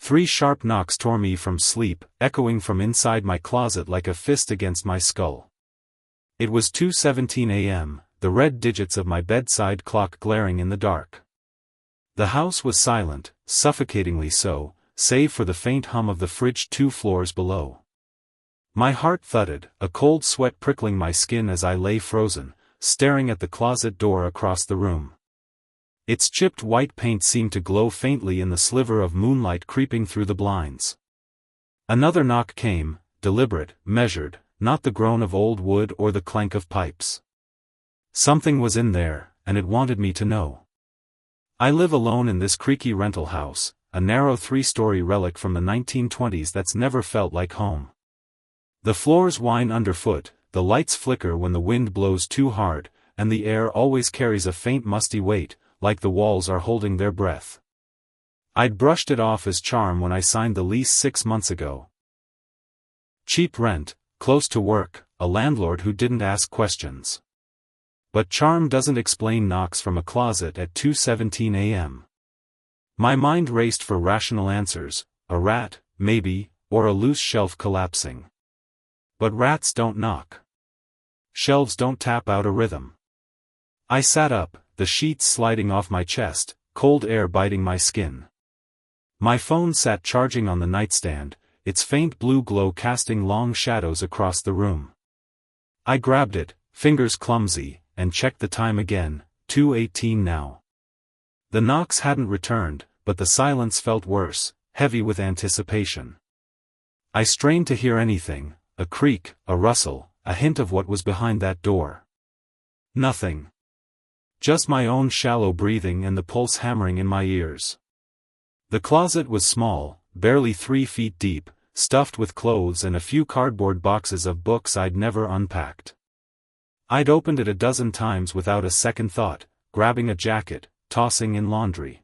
3 sharp knocks tore me from sleep, echoing from inside my closet like a fist against my skull. It was 2:17 a.m., the red digits of my bedside clock glaring in the dark. The house was silent, suffocatingly so, save for the faint hum of the fridge 2 floors below. My heart thudded, a cold sweat prickling my skin as I lay frozen, staring at the closet door across the room. Its chipped white paint seemed to glow faintly in the sliver of moonlight creeping through the blinds. Another knock came, deliberate, measured, not the groan of old wood or the clank of pipes. Something was in there, and it wanted me to know. I live alone in this creaky rental house, a narrow 3-story relic from the 1920s that's never felt like home. The floors whine underfoot, the lights flicker when the wind blows too hard, and the air always carries a faint musty weight, like the walls are holding their breath. I'd brushed it off as charm when I signed the lease 6 months ago. Cheap rent, close to work, a landlord who didn't ask questions. But charm doesn't explain knocks from a closet at 2:17 a.m. My mind raced for rational answers, a rat, maybe, or a loose shelf collapsing. But rats don't knock. Shelves don't tap out a rhythm. I sat up, the sheets sliding off my chest, cold air biting my skin. My phone sat charging on the nightstand, its faint blue glow casting long shadows across the room. I grabbed it, fingers clumsy, and checked the time again, 2:18 now. The knocks hadn't returned, but the silence felt worse, heavy with anticipation. I strained to hear anything, a creak, a rustle, a hint of what was behind that door. Nothing. Just my own shallow breathing and the pulse hammering in my ears. The closet was small, barely 3 feet deep, stuffed with clothes and a few cardboard boxes of books I'd never unpacked. I'd opened it a dozen times without a second thought, grabbing a jacket, tossing in laundry.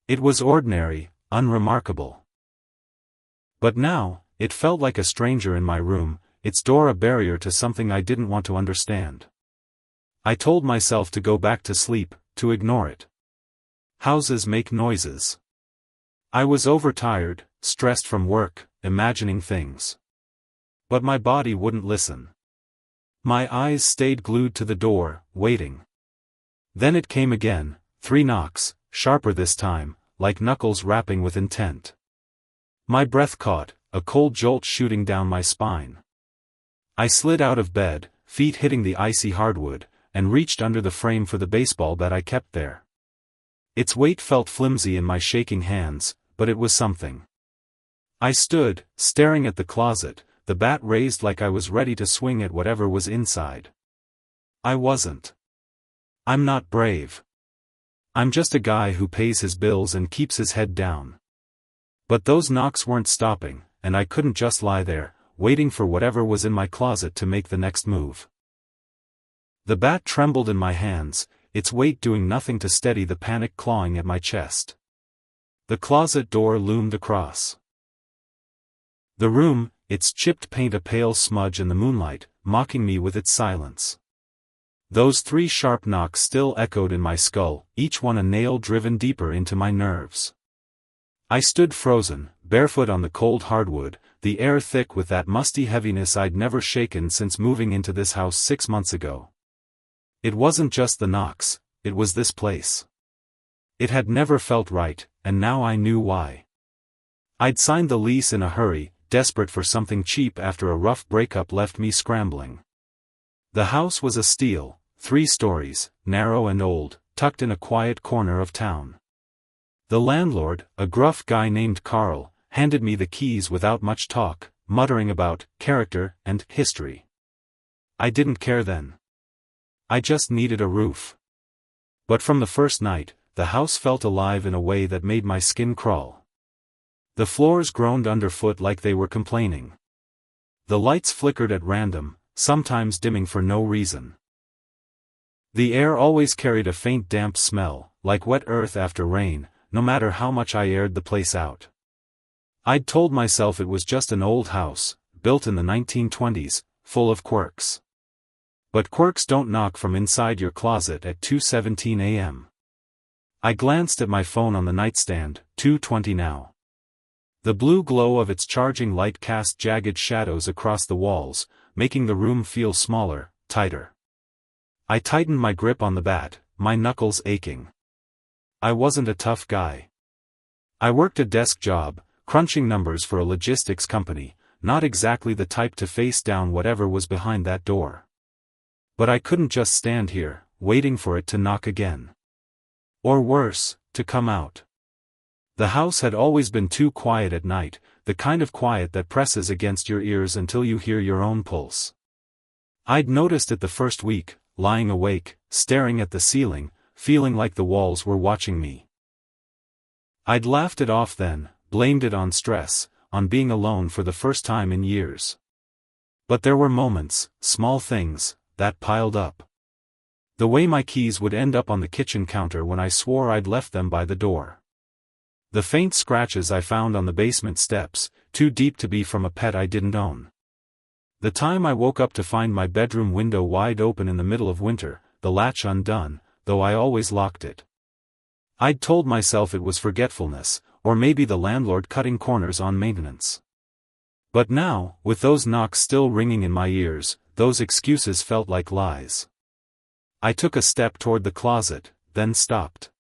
It was ordinary, unremarkable. But now, it felt like a stranger in my room, its door a barrier to something I didn't want to understand. I told myself to go back to sleep, to ignore it. Houses make noises. I was overtired, stressed from work, imagining things. But my body wouldn't listen. My eyes stayed glued to the door, waiting. Then it came again, 3 knocks, sharper this time, like knuckles rapping with intent. My breath caught, a cold jolt shooting down my spine. I slid out of bed, feet hitting the icy hardwood, and reached under the frame for the baseball bat I kept there. Its weight felt flimsy in my shaking hands, but it was something. I stood, staring at the closet, the bat raised like I was ready to swing at whatever was inside. I wasn't. I'm not brave. I'm just a guy who pays his bills and keeps his head down. But those knocks weren't stopping, and I couldn't just lie there, waiting for whatever was in my closet to make the next move. The bat trembled in my hands, its weight doing nothing to steady the panic clawing at my chest. The closet door loomed across the room, its chipped paint a pale smudge in the moonlight, mocking me with its silence. Those 3 sharp knocks still echoed in my skull, each one a nail driven deeper into my nerves. I stood frozen, barefoot on the cold hardwood, the air thick with that musty heaviness I'd never shaken since moving into this house 6 months ago. It wasn't just the knocks, it was this place. It had never felt right, and now I knew why. I'd signed the lease in a hurry, desperate for something cheap after a rough breakup left me scrambling. The house was a steel, 3 stories, narrow and old, tucked in a quiet corner of town. The landlord, a gruff guy named Carl, handed me the keys without much talk, muttering about character and history. I didn't care then. I just needed a roof. But from the first night, the house felt alive in a way that made my skin crawl. The floors groaned underfoot like they were complaining. The lights flickered at random, sometimes dimming for no reason. The air always carried a faint damp smell, like wet earth after rain, no matter how much I aired the place out. I'd told myself it was just an old house, built in the 1920s, full of quirks. But quirks don't knock from inside your closet at 2:17 a.m. I glanced at my phone on the nightstand, 2:20 now. The blue glow of its charging light cast jagged shadows across the walls, making the room feel smaller, tighter. I tightened my grip on the bat, my knuckles aching. I wasn't a tough guy. I worked a desk job, crunching numbers for a logistics company, not exactly the type to face down whatever was behind that door. But I couldn't just stand here, waiting for it to knock again. Or worse, to come out. The house had always been too quiet at night, the kind of quiet that presses against your ears until you hear your own pulse. I'd noticed it the first week, lying awake, staring at the ceiling, feeling like the walls were watching me. I'd laughed it off then, blamed it on stress, on being alone for the first time in years. But there were moments, small things, that piled up. The way my keys would end up on the kitchen counter when I swore I'd left them by the door. The faint scratches I found on the basement steps, too deep to be from a pet I didn't own. The time I woke up to find my bedroom window wide open in the middle of winter, the latch undone, though I always locked it. I'd told myself it was forgetfulness, or maybe the landlord cutting corners on maintenance. But now, with those knocks still ringing in my ears, those excuses felt like lies. I took a step toward the closet, then stopped.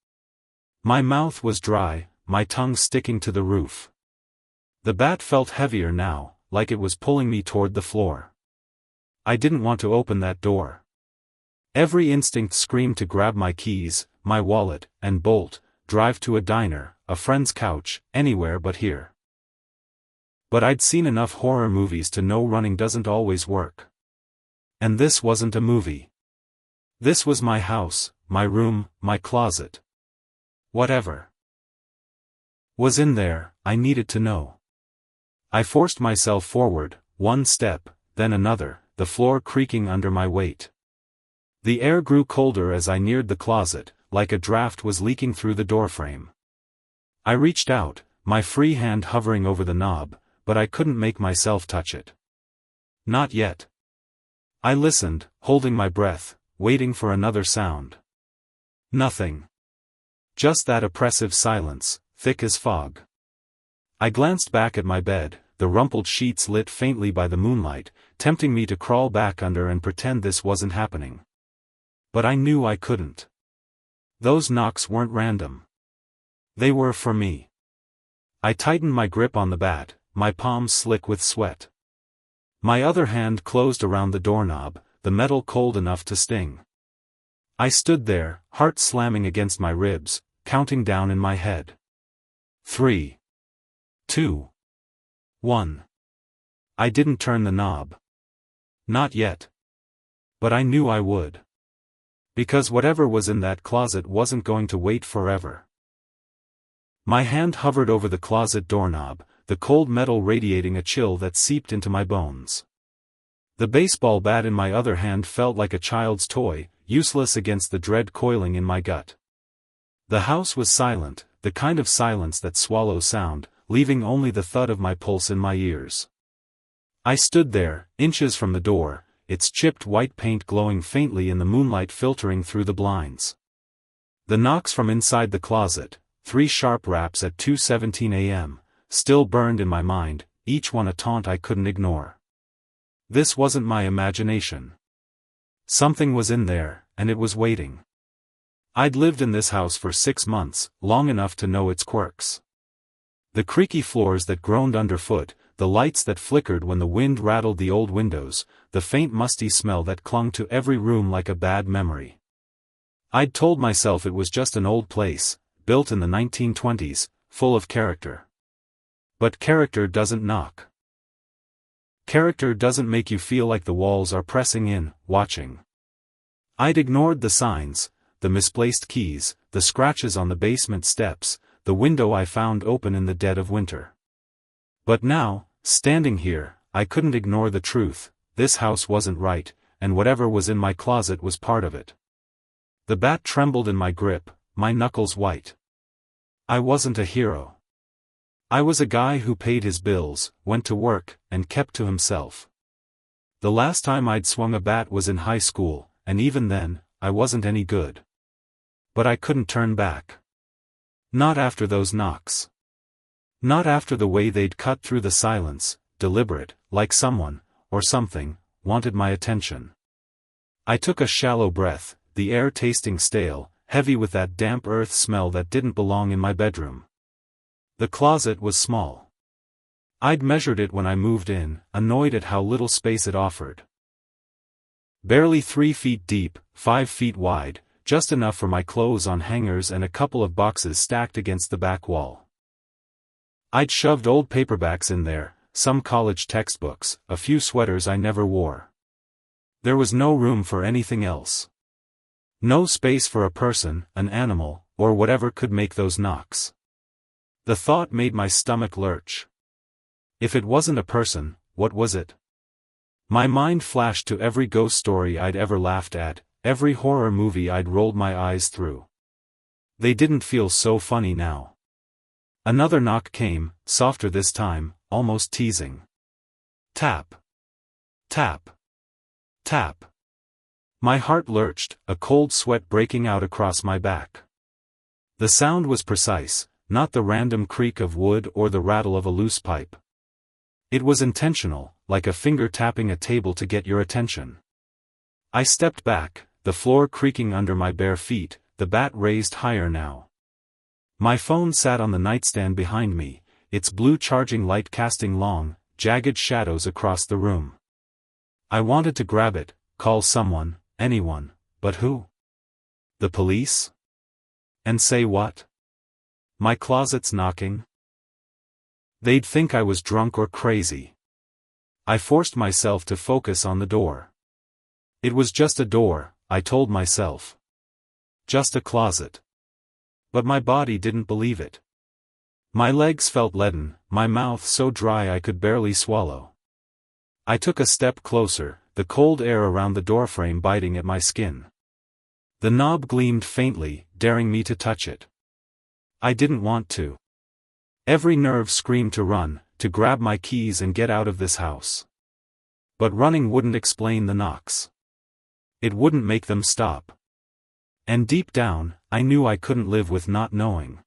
My mouth was dry, my tongue sticking to the roof. The bat felt heavier now, like it was pulling me toward the floor. I didn't want to open that door. Every instinct screamed to grab my keys, my wallet, and bolt, drive to a diner, a friend's couch, anywhere but here. But I'd seen enough horror movies to know running doesn't always work. And this wasn't a movie. This was my house, my room, my closet. Whatever was in there, I needed to know. I forced myself forward, one step, then another, the floor creaking under my weight. The air grew colder as I neared the closet, like a draft was leaking through the doorframe. I reached out, my free hand hovering over the knob, but I couldn't make myself touch it. Not yet. I listened, holding my breath, waiting for another sound. Nothing. Just that oppressive silence, thick as fog. I glanced back at my bed, the rumpled sheets lit faintly by the moonlight, tempting me to crawl back under and pretend this wasn't happening. But I knew I couldn't. Those knocks weren't random. They were for me. I tightened my grip on the bat, my palms slick with sweat. My other hand closed around the doorknob, the metal cold enough to sting. I stood there, heart slamming against my ribs, counting down in my head. 3, 2, 1. I didn't turn the knob. Not yet. But I knew I would. Because whatever was in that closet wasn't going to wait forever. My hand hovered over the closet doorknob, the cold metal radiating a chill that seeped into my bones. The baseball bat in my other hand felt like a child's toy, useless against the dread coiling in my gut. The house was silent, the kind of silence that swallows sound, leaving only the thud of my pulse in my ears. I stood there, inches from the door, its chipped white paint glowing faintly in the moonlight filtering through the blinds. The knocks from inside the closet, 3 sharp raps at 2:17 a.m., still burned in my mind, each one a taunt I couldn't ignore. This wasn't my imagination. Something was in there, and it was waiting. I'd lived in this house for 6 months, long enough to know its quirks. The creaky floors that groaned underfoot, the lights that flickered when the wind rattled the old windows, the faint musty smell that clung to every room like a bad memory. I'd told myself it was just an old place, built in the 1920s, full of character. But character doesn't knock. Character doesn't make you feel like the walls are pressing in, watching. I'd ignored the signs, the misplaced keys, the scratches on the basement steps, the window I found open in the dead of winter. But now, standing here, I couldn't ignore the truth. This house wasn't right, and whatever was in my closet was part of it. The bat trembled in my grip, my knuckles white. I wasn't a hero. I was a guy who paid his bills, went to work, and kept to himself. The last time I'd swung a bat was in high school, and even then, I wasn't any good. But I couldn't turn back. Not after those knocks. Not after the way they'd cut through the silence, deliberate, like someone, or something, wanted my attention. I took a shallow breath, the air tasting stale, heavy with that damp earth smell that didn't belong in my bedroom. The closet was small. I'd measured it when I moved in, annoyed at how little space it offered. Barely 3 feet deep, 5 feet wide, just enough for my clothes on hangers and a couple of boxes stacked against the back wall. I'd shoved old paperbacks in there, some college textbooks, a few sweaters I never wore. There was no room for anything else. No space for a person, an animal, or whatever could make those knocks. The thought made my stomach lurch. If it wasn't a person, what was it? My mind flashed to every ghost story I'd ever laughed at, every horror movie I'd rolled my eyes through. They didn't feel so funny now. Another knock came, softer this time, almost teasing. Tap. Tap. Tap. My heart lurched, a cold sweat breaking out across my back. The sound was precise, not the random creak of wood or the rattle of a loose pipe. It was intentional, like a finger tapping a table to get your attention. I stepped back, the floor creaking under my bare feet, the bat raised higher now. My phone sat on the nightstand behind me, its blue charging light casting long, jagged shadows across the room. I wanted to grab it, call someone, anyone, but who? The police? And say what? My closet's knocking? They'd think I was drunk or crazy. I forced myself to focus on the door. It was just a door, I told myself. Just a closet. But my body didn't believe it. My legs felt leaden, my mouth so dry I could barely swallow. I took a step closer, the cold air around the doorframe biting at my skin. The knob gleamed faintly, daring me to touch it. I didn't want to. Every nerve screamed to run, to grab my keys and get out of this house. But running wouldn't explain the knocks. It wouldn't make them stop. And deep down, I knew I couldn't live with not knowing.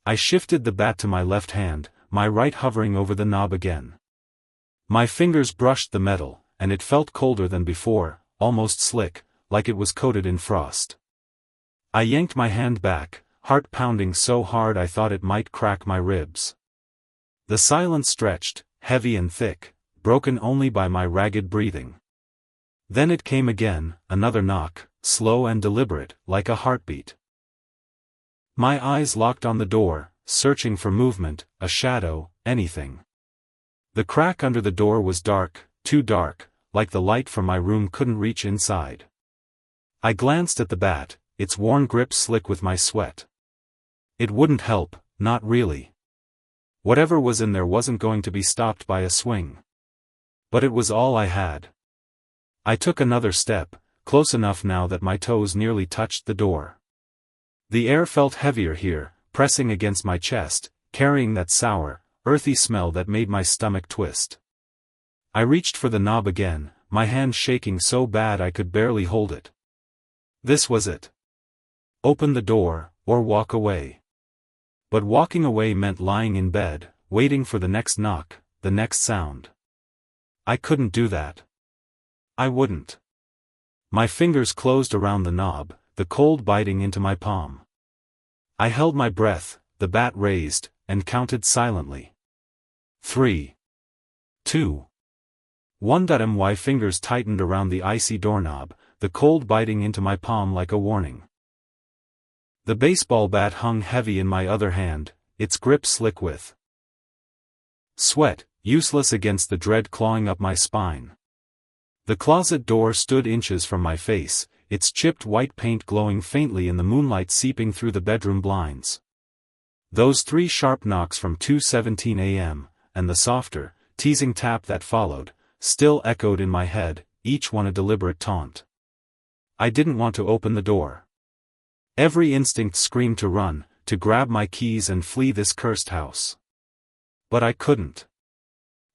I shifted the bat to my left hand, my right hovering over the knob again. My fingers brushed the metal, and it felt colder than before, almost slick, like it was coated in frost. I yanked my hand back, heart pounding so hard I thought it might crack my ribs. The silence stretched, heavy and thick, broken only by my ragged breathing. Then it came again, another knock, slow and deliberate, like a heartbeat. My eyes locked on the door, searching for movement, a shadow, anything. The crack under the door was dark, too dark, like the light from my room couldn't reach inside. I glanced at the bat, its worn grip slick with my sweat. It wouldn't help, not really. Whatever was in there wasn't going to be stopped by a swing. But it was all I had. I took another step, close enough now that my toes nearly touched the door. The air felt heavier here, pressing against my chest, carrying that sour, earthy smell that made my stomach twist. I reached for the knob again, my hand shaking so bad I could barely hold it. This was it. Open the door, or walk away. But walking away meant lying in bed, waiting for the next knock, the next sound. I couldn't do that. I wouldn't. My fingers closed around the knob, the cold biting into my palm. I held my breath, the bat raised, and counted silently. 3. 2. 1. My fingers tightened around the icy doorknob, the cold biting into my palm like a warning. The baseball bat hung heavy in my other hand, its grip slick with sweat, useless against the dread clawing up my spine. The closet door stood inches from my face, its chipped white paint glowing faintly in the moonlight seeping through the bedroom blinds. Those 3 sharp knocks from 2:17 a.m., and the softer, teasing tap that followed, still echoed in my head, each one a deliberate taunt. I didn't want to open the door. Every instinct screamed to run, to grab my keys and flee this cursed house. But I couldn't.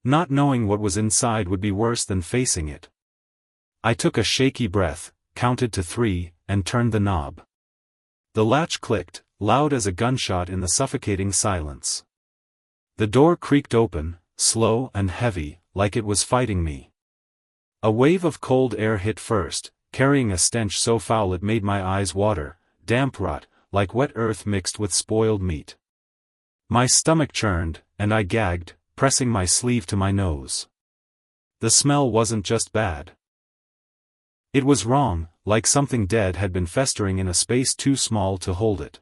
Not knowing what was inside would be worse than facing it. I took a shaky breath, counted to 3, and turned the knob. The latch clicked, loud as a gunshot in the suffocating silence. The door creaked open, slow and heavy, like it was fighting me. A wave of cold air hit first, carrying a stench so foul it made my eyes water, damp rot, like wet earth mixed with spoiled meat. My stomach churned, and I gagged, pressing my sleeve to my nose. The smell wasn't just bad. It was wrong, like something dead had been festering in a space too small to hold it.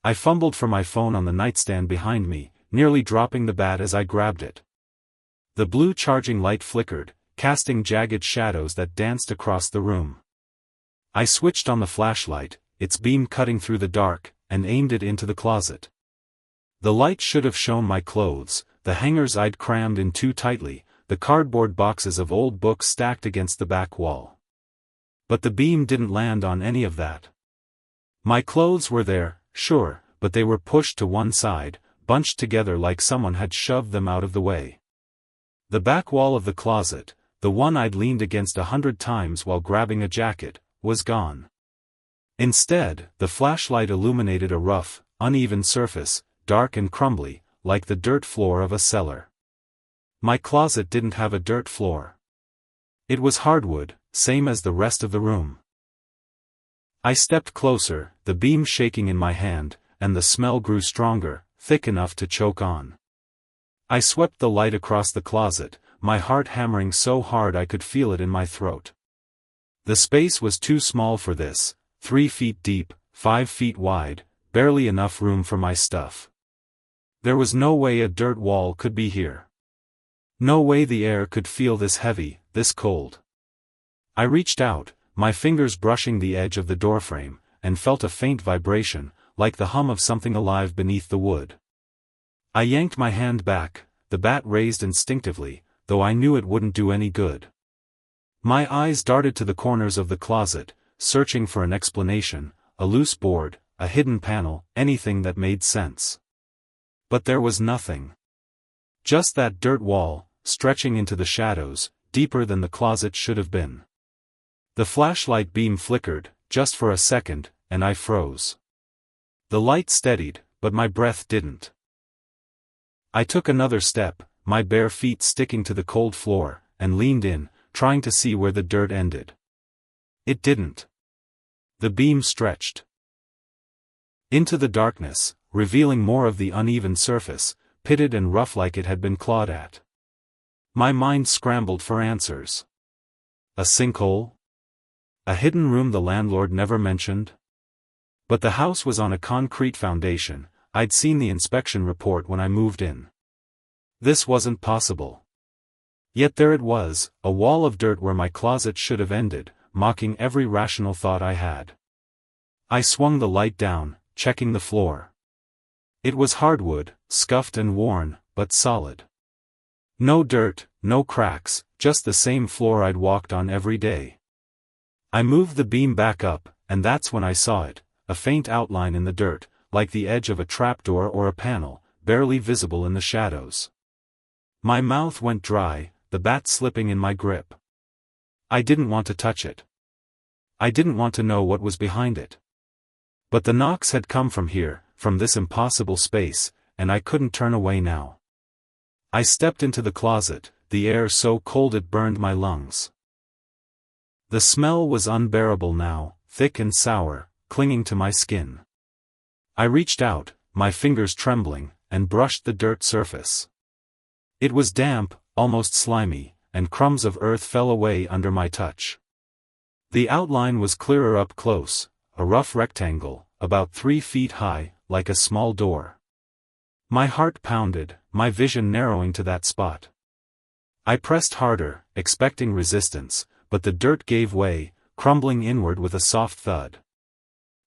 I fumbled for my phone on the nightstand behind me, nearly dropping the bat as I grabbed it. The blue charging light flickered, casting jagged shadows that danced across the room. I switched on the flashlight, its beam cutting through the dark, and aimed it into the closet. The light should have shown my clothes, the hangers I'd crammed in too tightly, the cardboard boxes of old books stacked against the back wall. But the beam didn't land on any of that. My clothes were there, sure, but they were pushed to one side, bunched together like someone had shoved them out of the way. The back wall of the closet, the one I'd leaned against 100 times while grabbing a jacket, was gone. Instead, the flashlight illuminated a rough, uneven surface, dark and crumbly, like the dirt floor of a cellar. My closet didn't have a dirt floor. It was hardwood, same as the rest of the room. I stepped closer, the beam shaking in my hand, and the smell grew stronger, thick enough to choke on. I swept the light across the closet, my heart hammering so hard I could feel it in my throat. The space was too small for this, 3 feet deep, 5 feet wide, barely enough room for my stuff. There was no way a dirt wall could be here. No way the air could feel this heavy, this cold. I reached out, my fingers brushing the edge of the doorframe, and felt a faint vibration, like the hum of something alive beneath the wood. I yanked my hand back, the bat raised instinctively, though I knew it wouldn't do any good. My eyes darted to the corners of the closet, searching for an explanation, a loose board, a hidden panel, anything that made sense. But there was nothing. Just that dirt wall, stretching into the shadows, deeper than the closet should have been. The flashlight beam flickered, just for a second, and I froze. The light steadied, but my breath didn't. I took another step, my bare feet sticking to the cold floor, and leaned in, trying to see where the dirt ended. It didn't. The beam stretched into the darkness, revealing more of the uneven surface, pitted and rough like it had been clawed at. My mind scrambled for answers. A sinkhole? A hidden room the landlord never mentioned? But the house was on a concrete foundation, I'd seen the inspection report when I moved in. This wasn't possible. Yet there it was, a wall of dirt where my closet should have ended, mocking every rational thought I had. I swung the light down, checking the floor. It was hardwood, scuffed and worn, but solid. No dirt, no cracks, just the same floor I'd walked on every day. I moved the beam back up, and that's when I saw it, a faint outline in the dirt, like the edge of a trapdoor or a panel, barely visible in the shadows. My mouth went dry, the bat slipping in my grip. I didn't want to touch it. I didn't want to know what was behind it. But the knocks had come from here, from this impossible space, and I couldn't turn away now. I stepped into the closet, the air so cold it burned my lungs. The smell was unbearable now, thick and sour, clinging to my skin. I reached out, my fingers trembling, and brushed the dirt surface. It was damp, almost slimy, and crumbs of earth fell away under my touch. The outline was clearer up close, a rough rectangle, about 3 feet high, like a small door. My heart pounded, my vision narrowing to that spot. I pressed harder, expecting resistance, but the dirt gave way, crumbling inward with a soft thud.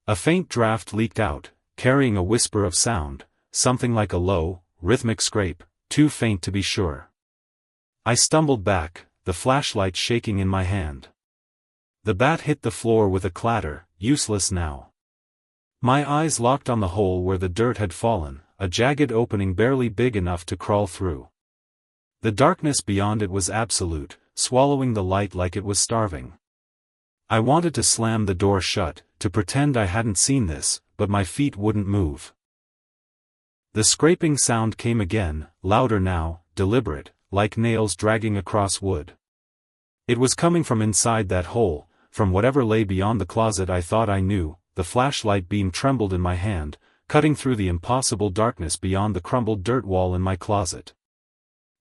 A faint draft leaked out, carrying a whisper of sound, something like a low, rhythmic scrape, too faint to be sure. I stumbled back, the flashlight shaking in my hand. The bat hit the floor with a clatter, useless now. My eyes locked on the hole where the dirt had fallen, a jagged opening barely big enough to crawl through. The darkness beyond it was absolute, swallowing the light like it was starving. I wanted to slam the door shut, to pretend I hadn't seen this, but my feet wouldn't move. The scraping sound came again, louder now, deliberate, like nails dragging across wood. It was coming from inside that hole, from whatever lay beyond the closet I thought I knew. The flashlight beam trembled in my hand, cutting through the impossible darkness beyond the crumbled dirt wall in my closet.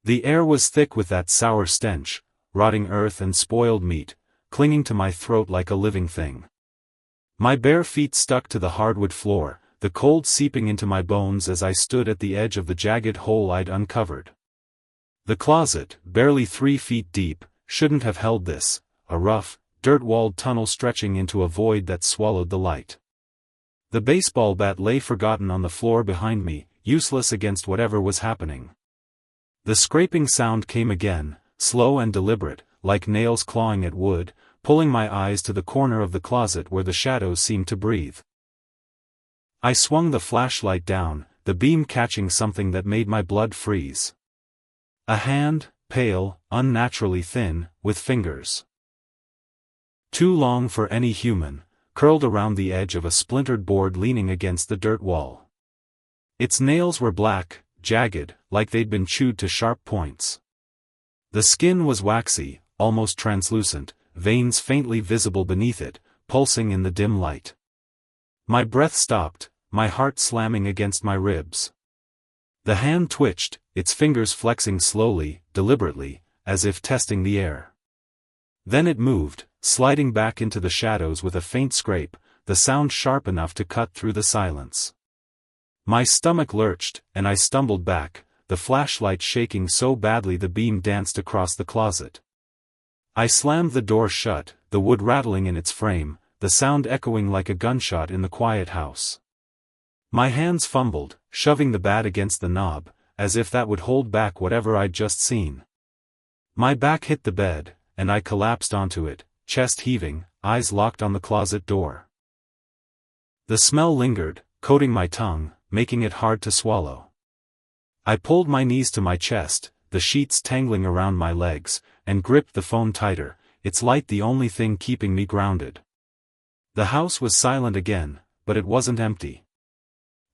The air was thick with that sour stench, rotting earth and spoiled meat, clinging to my throat like a living thing. My bare feet stuck to the hardwood floor, the cold seeping into my bones as I stood at the edge of the jagged hole I'd uncovered. The closet, barely 3 feet deep, shouldn't have held this, a rough, dirt-walled tunnel stretching into a void that swallowed the light. The baseball bat lay forgotten on the floor behind me, useless against whatever was happening. The scraping sound came again, slow and deliberate, like nails clawing at wood, pulling my eyes to the corner of the closet where the shadows seemed to breathe. I swung the flashlight down, the beam catching something that made my blood freeze. A hand, pale, unnaturally thin, with fingers too long for any human, curled around the edge of a splintered board leaning against the dirt wall. Its nails were black, jagged, like they'd been chewed to sharp points. The skin was waxy, almost translucent, veins faintly visible beneath it, pulsing in the dim light. My breath stopped, my heart slamming against my ribs. The hand twitched, its fingers flexing slowly, deliberately, as if testing the air. Then it moved, sliding back into the shadows with a faint scrape, the sound sharp enough to cut through the silence. My stomach lurched, and I stumbled back, the flashlight shaking so badly the beam danced across the closet. I slammed the door shut, the wood rattling in its frame, the sound echoing like a gunshot in the quiet house. My hands fumbled, shoving the bat against the knob, as if that would hold back whatever I'd just seen. My back hit the bed, and I collapsed onto it, chest heaving, eyes locked on the closet door. The smell lingered, coating my tongue, making it hard to swallow. I pulled my knees to my chest, the sheets tangling around my legs, and gripped the phone tighter, its light the only thing keeping me grounded. The house was silent again, but it wasn't empty.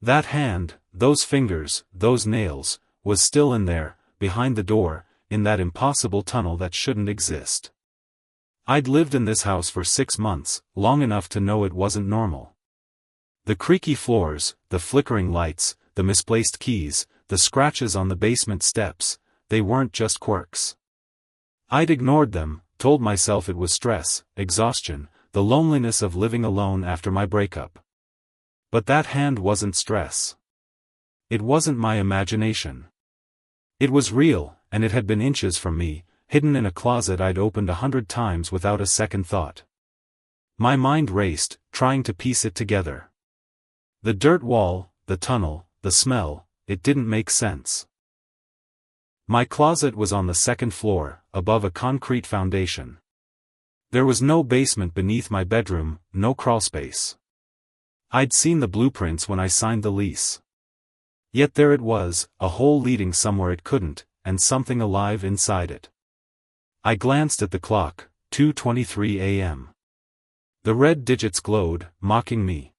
That hand, those fingers, those nails, was still in there, behind the door, in that impossible tunnel that shouldn't exist. I'd lived in this house for 6 months, long enough to know it wasn't normal. The creaky floors, the flickering lights, the misplaced keys, the scratches on the basement steps, they weren't just quirks. I'd ignored them, told myself it was stress, exhaustion, the loneliness of living alone after my breakup. But that hand wasn't stress. It wasn't my imagination. It was real, and it had been inches from me, hidden in a closet I'd opened 100 times without a second thought. My mind raced, trying to piece it together. The dirt wall, the tunnel, the smell, it didn't make sense. My closet was on the 2nd floor, above a concrete foundation. There was no basement beneath my bedroom, no crawlspace. I'd seen the blueprints when I signed the lease. Yet there it was, a hole leading somewhere it couldn't, and something alive inside it. I glanced at the clock, 2:23 a.m. The red digits glowed, mocking me.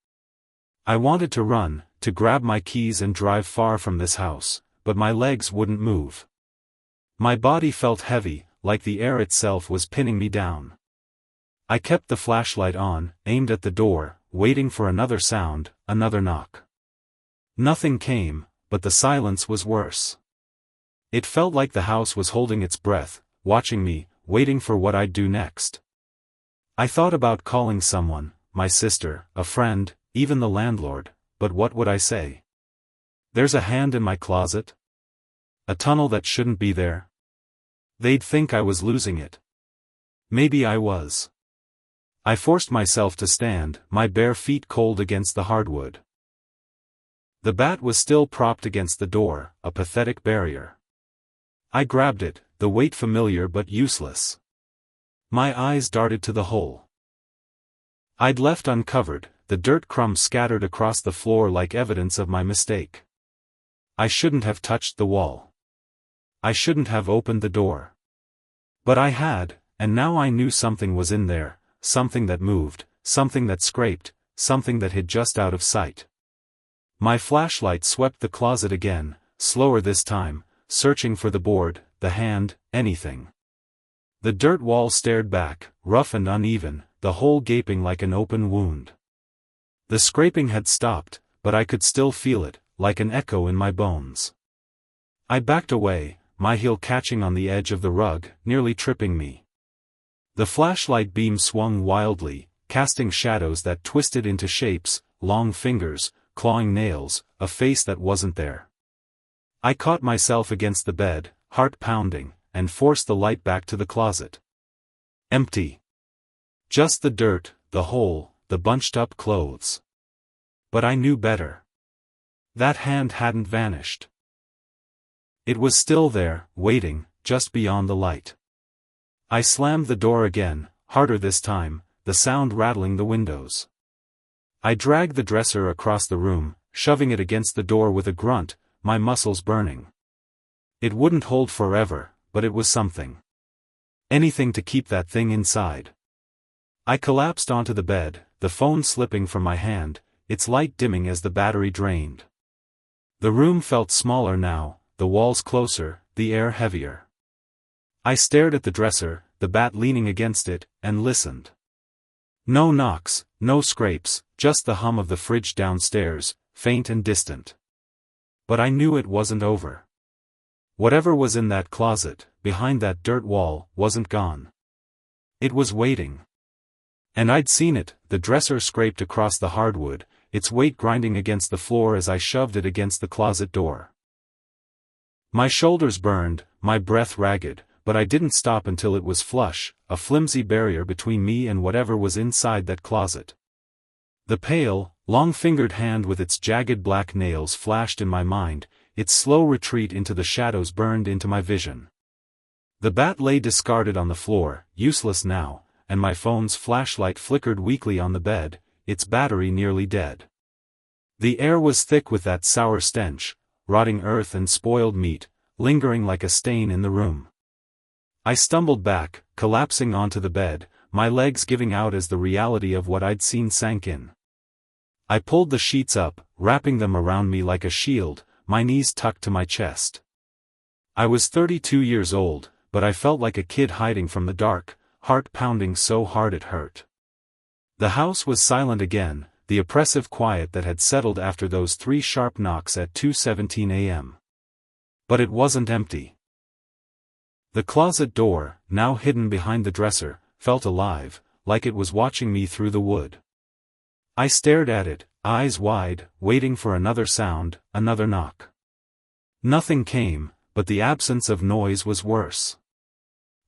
I wanted to run, to grab my keys and drive far from this house, but my legs wouldn't move. My body felt heavy, like the air itself was pinning me down. I kept the flashlight on, aimed at the door, waiting for another sound, another knock. Nothing came, but the silence was worse. It felt like the house was holding its breath, watching me, waiting for what I'd do next. I thought about calling someone, my sister, a friend, even the landlord, but what would I say? There's a hand in my closet? A tunnel that shouldn't be there? They'd think I was losing it. Maybe I was. I forced myself to stand, my bare feet cold against the hardwood. The bat was still propped against the door, a pathetic barrier. I grabbed it, the weight familiar but useless. My eyes darted to the hole. I'd left uncovered, the dirt crumbs scattered across the floor like evidence of my mistake. I shouldn't have touched the wall. I shouldn't have opened the door. But I had, and now I knew something was in there, something that moved, something that scraped, something that hid just out of sight. My flashlight swept the closet again, slower this time, searching for the board, the hand, anything. The dirt wall stared back, rough and uneven, the hole gaping like an open wound. The scraping had stopped, but I could still feel it, like an echo in my bones. I backed away, my heel catching on the edge of the rug, nearly tripping me. The flashlight beam swung wildly, casting shadows that twisted into shapes, long fingers, clawing nails, a face that wasn't there. I caught myself against the bed, heart pounding, and forced the light back to the closet. Empty. Just the dirt, the hole, the bunched-up clothes. But I knew better. That hand hadn't vanished. It was still there, waiting, just beyond the light. I slammed the door again, harder this time, the sound rattling the windows. I dragged the dresser across the room, shoving it against the door with a grunt, my muscles burning. It wouldn't hold forever, but it was something. Anything to keep that thing inside. I collapsed onto the bed, the phone slipping from my hand, its light dimming as the battery drained. The room felt smaller now, the walls closer, the air heavier. I stared at the dresser, the bat leaning against it, and listened. No knocks, no scrapes, just the hum of the fridge downstairs, faint and distant. But I knew it wasn't over. Whatever was in that closet, behind that dirt wall, wasn't gone. It was waiting. And I'd seen it, the dresser scraped across the hardwood, its weight grinding against the floor as I shoved it against the closet door. My shoulders burned, my breath ragged, but I didn't stop until it was flush, a flimsy barrier between me and whatever was inside that closet. The pale, long-fingered hand with its jagged black nails flashed in my mind, its slow retreat into the shadows burned into my vision. The bat lay discarded on the floor, useless now, and my phone's flashlight flickered weakly on the bed, its battery nearly dead. The air was thick with that sour stench, rotting earth and spoiled meat, lingering like a stain in the room. I stumbled back, collapsing onto the bed, my legs giving out as the reality of what I'd seen sank in. I pulled the sheets up, wrapping them around me like a shield, my knees tucked to my chest. I was 32 years old, but I felt like a kid hiding from the dark, heart pounding so hard it hurt. The house was silent again, the oppressive quiet that had settled after those 3 sharp knocks at 2:17 a.m. But it wasn't empty. The closet door, now hidden behind the dresser, felt alive, like it was watching me through the wood. I stared at it, eyes wide, waiting for another sound, another knock. Nothing came, but the absence of noise was worse.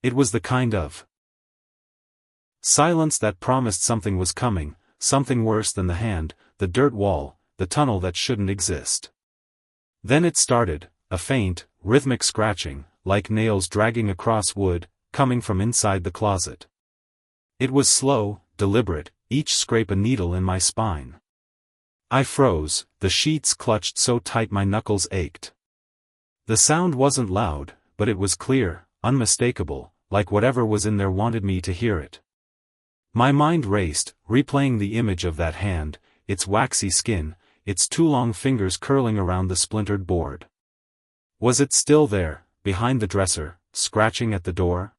It was the kind of silence that promised something was coming, something worse than the hand, the dirt wall, the tunnel that shouldn't exist. Then it started, a faint, rhythmic scratching, like nails dragging across wood, coming from inside the closet. It was slow, deliberate, each scrape a needle in my spine. I froze, the sheets clutched so tight my knuckles ached. The sound wasn't loud, but it was clear, unmistakable, like whatever was in there wanted me to hear it. My mind raced, replaying the image of that hand, its waxy skin, its 2 long fingers curling around the splintered board. Was it still there, behind the dresser, scratching at the door?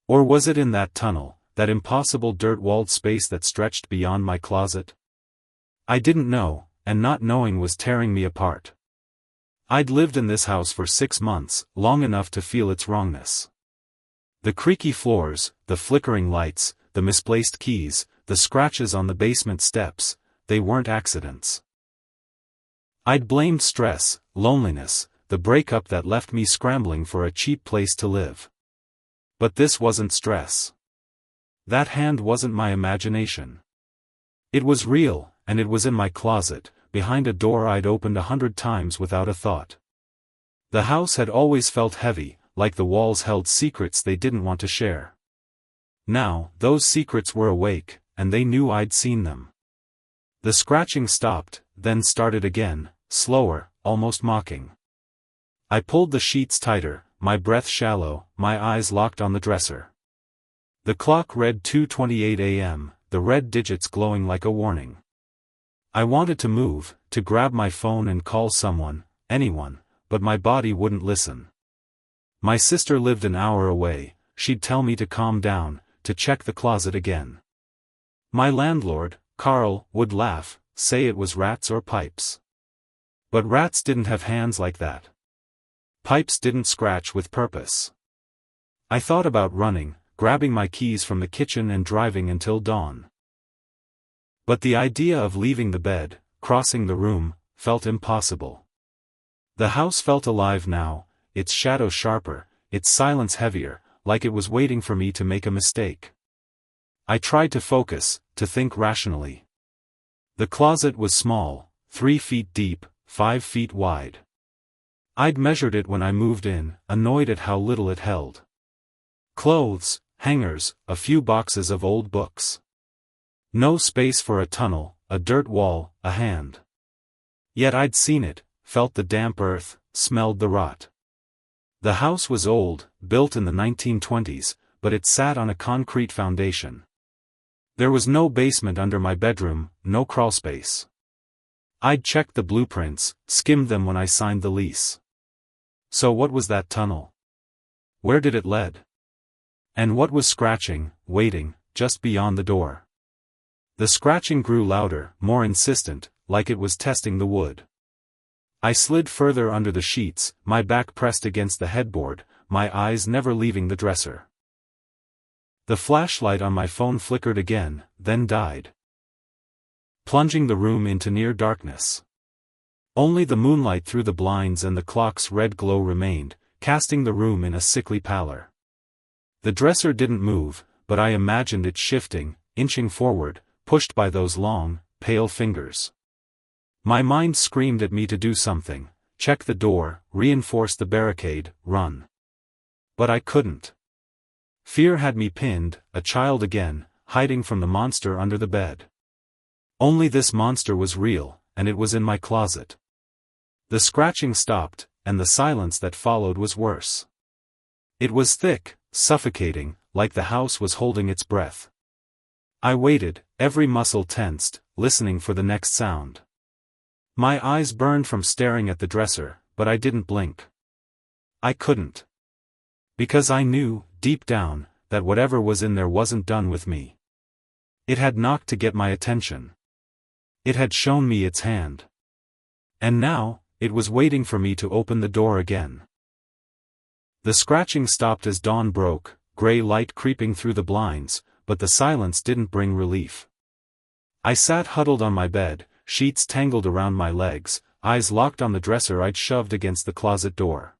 Or was it in that tunnel, that impossible dirt-walled space that stretched beyond my closet? I didn't know, and not knowing was tearing me apart. I'd lived in this house for 6 months, long enough to feel its wrongness. The creaky floors, the flickering lights, the misplaced keys, the scratches on the basement steps, they weren't accidents. I'd blamed stress, loneliness, the breakup that left me scrambling for a cheap place to live. But this wasn't stress. That hand wasn't my imagination. It was real, and it was in my closet, behind a door I'd opened 100 times without a thought. The house had always felt heavy, like the walls held secrets they didn't want to share. Now, those secrets were awake, and they knew I'd seen them. The scratching stopped, then started again, slower, almost mocking. I pulled the sheets tighter, my breath shallow, my eyes locked on the dresser. The clock read 2:28 a.m., the red digits glowing like a warning. I wanted to move, to grab my phone and call someone, anyone, but my body wouldn't listen. My sister lived an hour away. She'd tell me to calm down, to check the closet again. My landlord, Carl, would laugh, say it was rats or pipes. But rats didn't have hands like that. Pipes didn't scratch with purpose. I thought about running, grabbing my keys from the kitchen and driving until dawn. But the idea of leaving the bed, crossing the room, felt impossible. The house felt alive now, its shadow sharper, its silence heavier, like it was waiting for me to make a mistake. I tried to focus, to think rationally. The closet was small, 3 feet deep, 5 feet wide. I'd measured it when I moved in, annoyed at how little it held. Clothes, hangers, a few boxes of old books. No space for a tunnel, a dirt wall, a hand. Yet I'd seen it, felt the damp earth, smelled the rot. The house was old, built in the 1920s, but it sat on a concrete foundation. There was no basement under my bedroom, no crawlspace. I'd checked the blueprints, skimmed them when I signed the lease. So what was that tunnel? Where did it lead? And what was scratching, waiting, just beyond the door? The scratching grew louder, more insistent, like it was testing the wood. I slid further under the sheets, my back pressed against the headboard, my eyes never leaving the dresser. The flashlight on my phone flickered again, then died, plunging the room into near darkness. Only the moonlight through the blinds and the clock's red glow remained, casting the room in a sickly pallor. The dresser didn't move, but I imagined it shifting, inching forward, pushed by those long, pale fingers. My mind screamed at me to do something, check the door, reinforce the barricade, run. But I couldn't. Fear had me pinned, a child again, hiding from the monster under the bed. Only this monster was real, and it was in my closet. The scratching stopped, and the silence that followed was worse. It was thick, suffocating, like the house was holding its breath. I waited, every muscle tensed, listening for the next sound. My eyes burned from staring at the dresser, but I didn't blink. I couldn't. Because I knew, deep down, that whatever was in there wasn't done with me. It had knocked to get my attention. It had shown me its hand. And now, it was waiting for me to open the door again. The scratching stopped as dawn broke, gray light creeping through the blinds, but the silence didn't bring relief. I sat huddled on my bed, sheets tangled around my legs, eyes locked on the dresser I'd shoved against the closet door.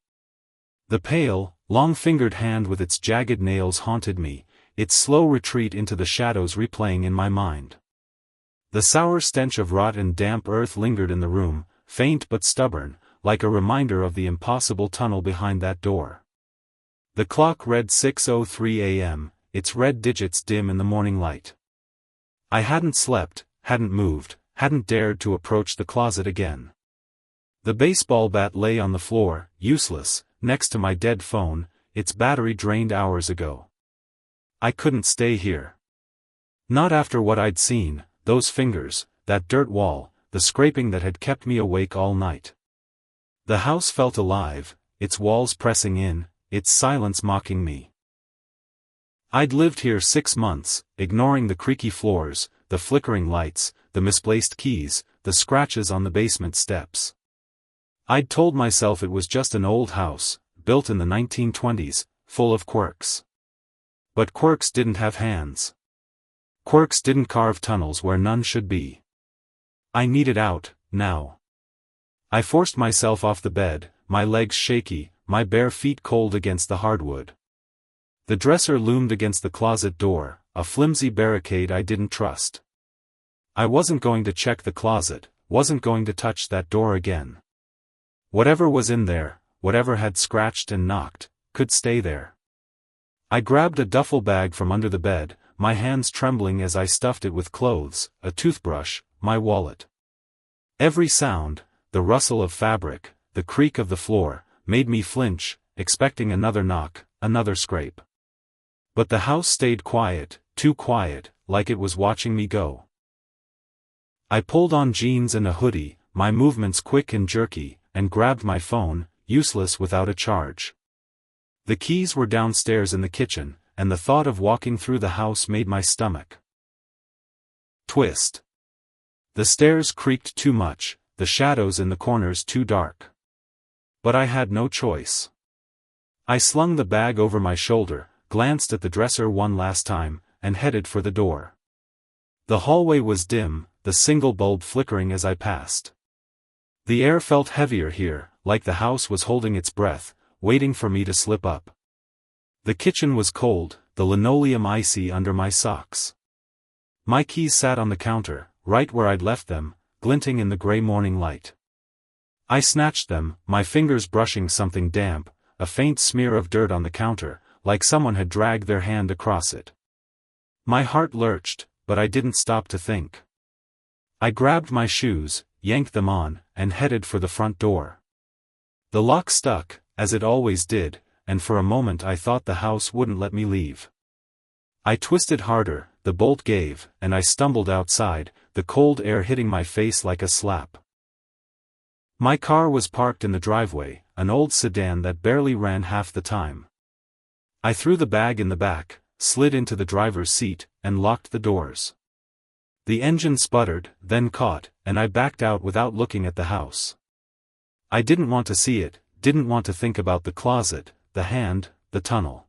The pale, long-fingered hand with its jagged nails haunted me, its slow retreat into the shadows replaying in my mind. The sour stench of rot and damp earth lingered in the room, faint but stubborn, like a reminder of the impossible tunnel behind that door. The clock read 6:03 a.m., its red digits dim in the morning light. I hadn't slept, hadn't moved, hadn't dared to approach the closet again. The baseball bat lay on the floor, useless, next to my dead phone, its battery drained hours ago. I couldn't stay here. Not after what I'd seen, those fingers, that dirt wall, the scraping that had kept me awake all night. The house felt alive, its walls pressing in, its silence mocking me. I'd lived here 6 months, ignoring the creaky floors, the flickering lights, the misplaced keys, the scratches on the basement steps. I'd told myself it was just an old house, built in the 1920s, full of quirks. But quirks didn't have hands. Quirks didn't carve tunnels where none should be. I needed out, now. I forced myself off the bed, my legs shaky, my bare feet cold against the hardwood. The dresser loomed against the closet door, a flimsy barricade I didn't trust. I wasn't going to check the closet, wasn't going to touch that door again. Whatever was in there, whatever had scratched and knocked, could stay there. I grabbed a duffel bag from under the bed, my hands trembling as I stuffed it with clothes, a toothbrush, my wallet. Every sound, the rustle of fabric, the creak of the floor, made me flinch, expecting another knock, another scrape. But the house stayed quiet, too quiet, like it was watching me go. I pulled on jeans and a hoodie, my movements quick and jerky, and grabbed my phone, useless without a charge. The keys were downstairs in the kitchen, and the thought of walking through the house made my stomach twist. The stairs creaked too much, the shadows in the corners too dark. But I had no choice. I slung the bag over my shoulder, glanced at the dresser one last time, and headed for the door. The hallway was dim, the single bulb flickering as I passed. The air felt heavier here, like the house was holding its breath, waiting for me to slip up. The kitchen was cold, the linoleum icy under my socks. My keys sat on the counter, right where I'd left them, glinting in the gray morning light. I snatched them, my fingers brushing something damp, a faint smear of dirt on the counter, like someone had dragged their hand across it. My heart lurched, but I didn't stop to think. I grabbed my shoes, yanked them on, and headed for the front door. The lock stuck, as it always did, and for a moment I thought the house wouldn't let me leave. I twisted harder, the bolt gave, and I stumbled outside, the cold air hitting my face like a slap. My car was parked in the driveway, an old sedan that barely ran half the time. I threw the bag in the back, slid into the driver's seat, and locked the doors. The engine sputtered, then caught, and I backed out without looking at the house. I didn't want to see it, didn't want to think about the closet, the hand, the tunnel.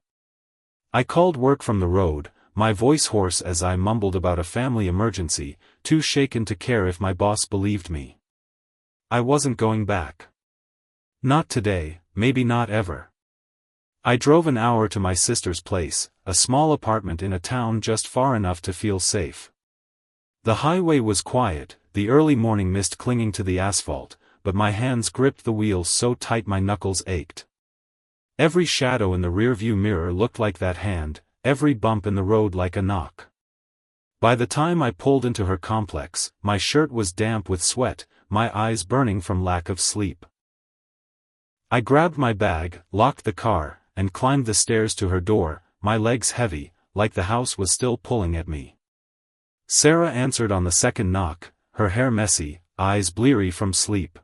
I called work from the road, my voice hoarse as I mumbled about a family emergency, too shaken to care if my boss believed me. I wasn't going back. Not today, maybe not ever. I drove an hour to my sister's place, a small apartment in a town just far enough to feel safe. The highway was quiet, the early morning mist clinging to the asphalt, but my hands gripped the wheels so tight my knuckles ached. Every shadow in the rearview mirror looked like that hand, every bump in the road like a knock. By the time I pulled into her complex, my shirt was damp with sweat, my eyes burning from lack of sleep. I grabbed my bag, locked the car, and climbed the stairs to her door, my legs heavy, like the house was still pulling at me. Sarah answered on the second knock, her hair messy, eyes bleary from sleep.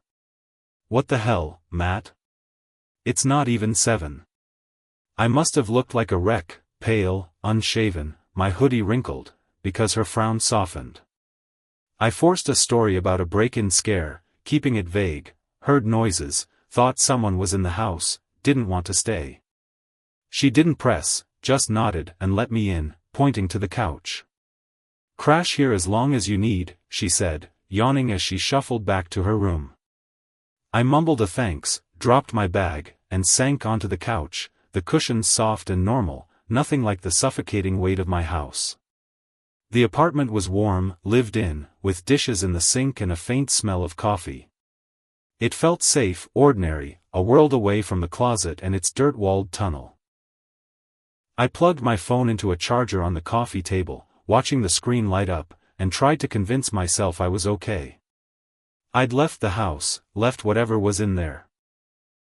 "What the hell, Matt? It's not even 7. I must have looked like a wreck, pale, unshaven, my hoodie wrinkled, because her frown softened. I forced a story about a break-in scare, keeping it vague, heard noises, thought someone was in the house, didn't want to stay. She didn't press, just nodded and let me in, pointing to the couch. "Crash here as long as you need," she said, yawning as she shuffled back to her room. I mumbled a thanks, dropped my bag, and sank onto the couch, the cushions soft and normal, nothing like the suffocating weight of my house. The apartment was warm, lived in, with dishes in the sink and a faint smell of coffee. It felt safe, ordinary, a world away from the closet and its dirt-walled tunnel. I plugged my phone into a charger on the coffee table, watching the screen light up, and tried to convince myself I was okay. I'd left the house, left whatever was in there.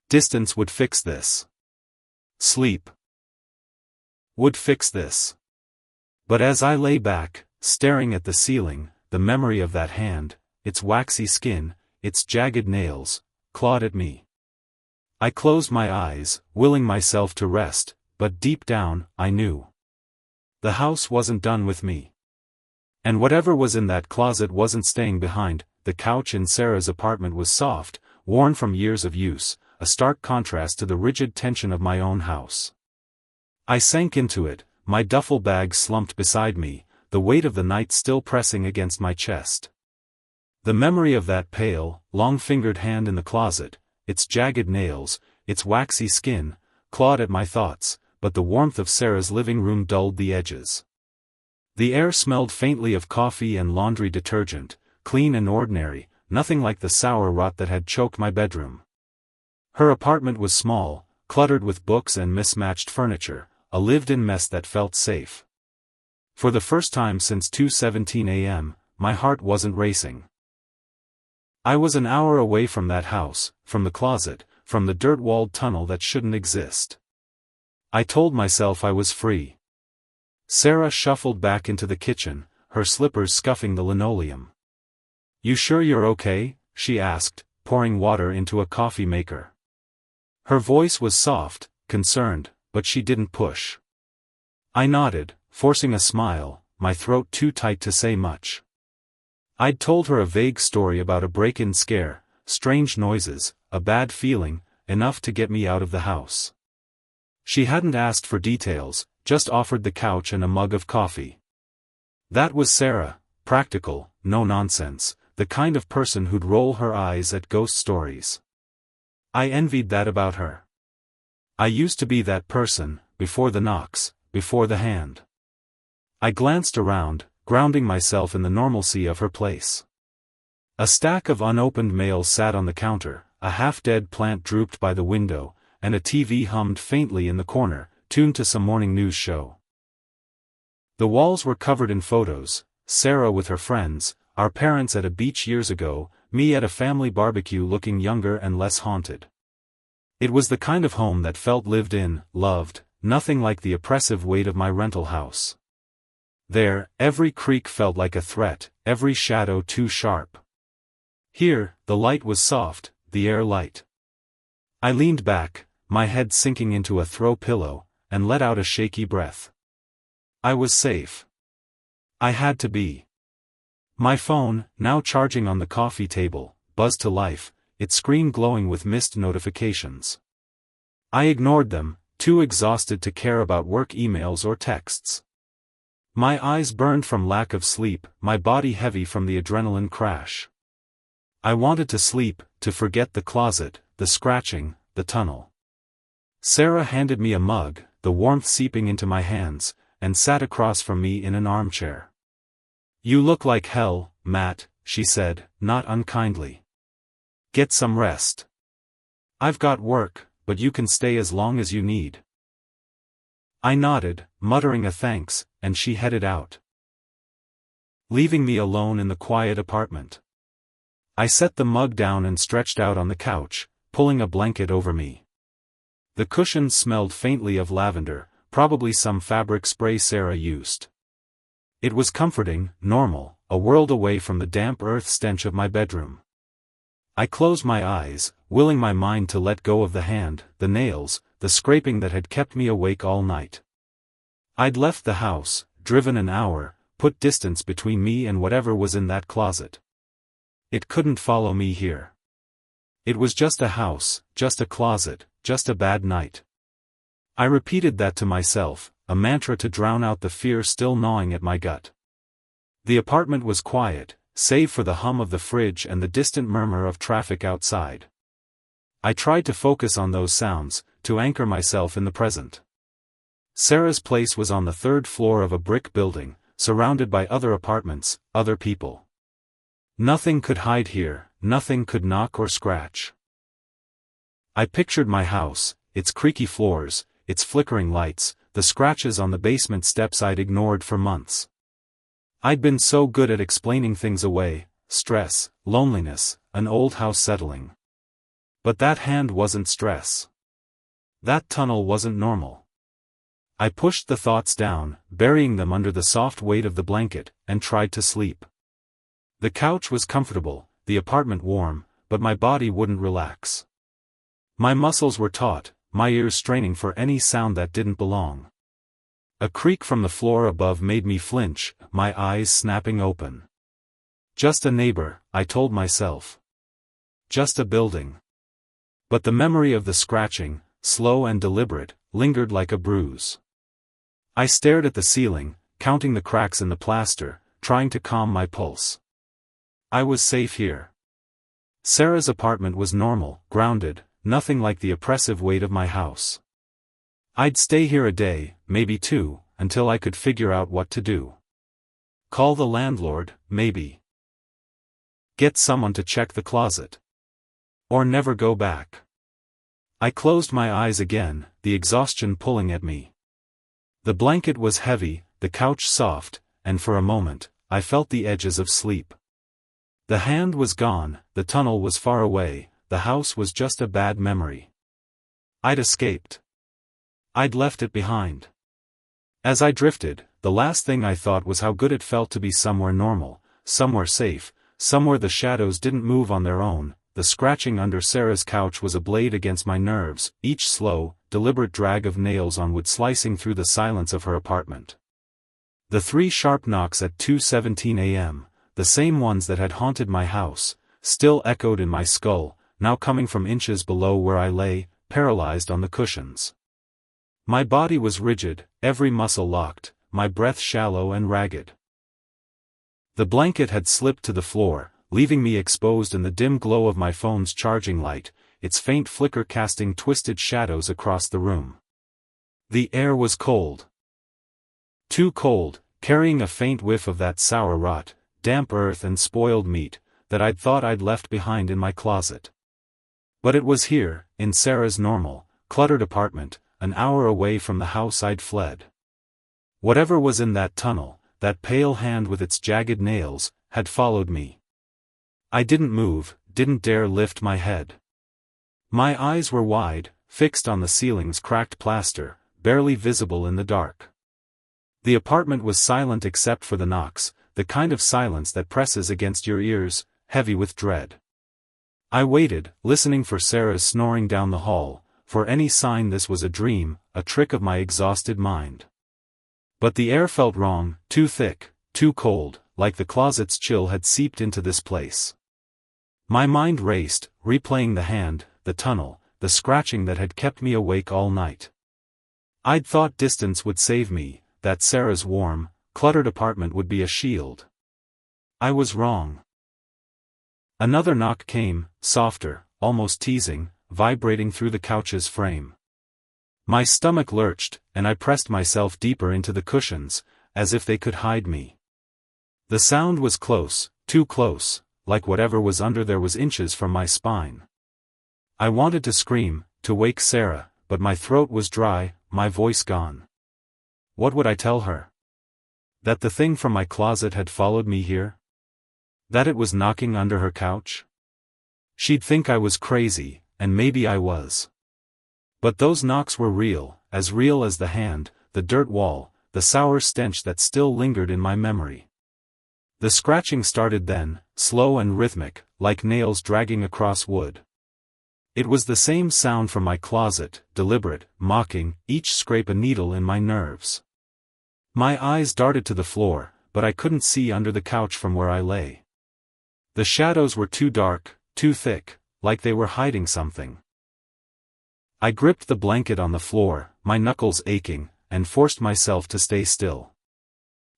Distance would fix this. Sleep would fix this. But as I lay back, staring at the ceiling, the memory of that hand, its waxy skin, its jagged nails, clawed at me. I closed my eyes, willing myself to rest, but deep down, I knew. The house wasn't done with me. And whatever was in that closet wasn't staying behind. The couch in Sarah's apartment was soft, worn from years of use, a stark contrast to the rigid tension of my own house. I sank into it, my duffel bag slumped beside me, the weight of the night still pressing against my chest. The memory of that pale, long-fingered hand in the closet, its jagged nails, its waxy skin, clawed at my thoughts, but the warmth of Sarah's living room dulled the edges. The air smelled faintly of coffee and laundry detergent, clean and ordinary, nothing like the sour rot that had choked my bedroom. Her apartment was small, cluttered with books and mismatched furniture, a lived-in mess that felt safe. For the first time since 2:17 a.m., my heart wasn't racing. I was an hour away from that house, from the closet, from the dirt-walled tunnel that shouldn't exist. I told myself I was free. Sarah shuffled back into the kitchen, her slippers scuffing the linoleum. "You sure you're okay?" she asked, pouring water into a coffee maker. Her voice was soft, concerned, but she didn't push. I nodded, forcing a smile, my throat too tight to say much. I'd told her a vague story about a break-in scare, strange noises, a bad feeling, enough to get me out of the house. She hadn't asked for details, just offered the couch and a mug of coffee. That was Sarah, practical, no nonsense, the kind of person who'd roll her eyes at ghost stories. I envied that about her. I used to be that person, before the knocks, before the hand. I glanced around, grounding myself in the normalcy of her place. A stack of unopened mail sat on the counter, a half-dead plant drooped by the window, and a TV hummed faintly in the corner, tuned to some morning news show. The walls were covered in photos, Sarah with her friends, our parents at a beach years ago, me at a family barbecue looking younger and less haunted. It was the kind of home that felt lived in, loved, nothing like the oppressive weight of my rental house. There, every creak felt like a threat, every shadow too sharp. Here, the light was soft, the air light. I leaned back, my head sinking into a throw pillow, and let out a shaky breath. I was safe. I had to be. My phone, now charging on the coffee table, buzzed to life, its screen glowing with missed notifications. I ignored them, too exhausted to care about work emails or texts. My eyes burned from lack of sleep, my body heavy from the adrenaline crash. I wanted to sleep, to forget the closet, the scratching, the tunnel. Sarah handed me a mug, the warmth seeping into my hands, and sat across from me in an armchair. "You look like hell, Matt," she said, not unkindly. "Get some rest. I've got work, but you can stay as long as you need." I nodded, muttering a thanks, and she headed out, leaving me alone in the quiet apartment. I set the mug down and stretched out on the couch, pulling a blanket over me. The cushions smelled faintly of lavender, probably some fabric spray Sarah used. It was comforting, normal, a world away from the damp earth stench of my bedroom. I closed my eyes, willing my mind to let go of the hand, the nails, the scraping that had kept me awake all night. I'd left the house, driven an hour, put distance between me and whatever was in that closet. It couldn't follow me here. It was just a house, just a closet, just a bad night. I repeated that to myself, a mantra to drown out the fear still gnawing at my gut. The apartment was quiet, save for the hum of the fridge and the distant murmur of traffic outside. I tried to focus on those sounds, to anchor myself in the present. Sarah's place was on the third floor of a brick building, surrounded by other apartments, other people. Nothing could hide here, nothing could knock or scratch. I pictured my house, its creaky floors, its flickering lights, the scratches on the basement steps I'd ignored for months. I'd been so good at explaining things away, stress, loneliness, an old house settling. But that hand wasn't stress. That tunnel wasn't normal. I pushed the thoughts down, burying them under the soft weight of the blanket, and tried to sleep. The couch was comfortable, the apartment warm, but my body wouldn't relax. My muscles were taut, my ears straining for any sound that didn't belong. A creak from the floor above made me flinch, my eyes snapping open. Just a neighbor, I told myself. Just a building. But the memory of the scratching, slow and deliberate, lingered like a bruise. I stared at the ceiling, counting the cracks in the plaster, trying to calm my pulse. I was safe here. Sarah's apartment was normal, grounded, nothing like the oppressive weight of my house. I'd stay here a day, maybe two, until I could figure out what to do. Call the landlord, maybe. Get someone to check the closet. Or never go back. I closed my eyes again, the exhaustion pulling at me. The blanket was heavy, the couch soft, and for a moment, I felt the edges of sleep. The hand was gone, the tunnel was far away, the house was just a bad memory. I'd escaped. I'd left it behind. As I drifted, the last thing I thought was how good it felt to be somewhere normal, somewhere safe, somewhere the shadows didn't move on their own. The scratching under Sarah's couch was a blade against my nerves, each slow, deliberate drag of nails on wood slicing through the silence of her apartment. The 3 sharp knocks at 2:17 a.m., the same ones that had haunted my house, still echoed in my skull, now coming from inches below where I lay, paralyzed on the cushions. My body was rigid, every muscle locked, my breath shallow and ragged. The blanket had slipped to the floor, leaving me exposed in the dim glow of my phone's charging light, its faint flicker casting twisted shadows across the room. The air was cold. Too cold, carrying a faint whiff of that sour rot, damp earth and spoiled meat, that I'd thought I'd left behind in my closet. But it was here, in Sarah's normal, cluttered apartment, an hour away from the house I'd fled. Whatever was in that tunnel, that pale hand with its jagged nails, had followed me. I didn't move, didn't dare lift my head. My eyes were wide, fixed on the ceiling's cracked plaster, barely visible in the dark. The apartment was silent except for the knocks, the kind of silence that presses against your ears, heavy with dread. I waited, listening for Sarah's snoring down the hall, for any sign this was a dream, a trick of my exhausted mind. But the air felt wrong, too thick, too cold, like the closet's chill had seeped into this place. My mind raced, replaying the hand, the tunnel, the scratching that had kept me awake all night. I'd thought distance would save me, that Sarah's warm, cluttered apartment would be a shield. I was wrong. Another knock came, softer, almost teasing, vibrating through the couch's frame. My stomach lurched, and I pressed myself deeper into the cushions, as if they could hide me. The sound was close, too close, like whatever was under there was inches from my spine. I wanted to scream, to wake Sarah, but my throat was dry, my voice gone. What would I tell her? That the thing from my closet had followed me here? That it was knocking under her couch? She'd think I was crazy, and maybe I was. But those knocks were real as the hand, the dirt wall, the sour stench that still lingered in my memory. The scratching started then, slow and rhythmic, like nails dragging across wood. It was the same sound from my closet, deliberate, mocking, each scrape a needle in my nerves. My eyes darted to the floor, but I couldn't see under the couch from where I lay. The shadows were too dark, too thick, like they were hiding something. I gripped the blanket on the floor, my knuckles aching, and forced myself to stay still.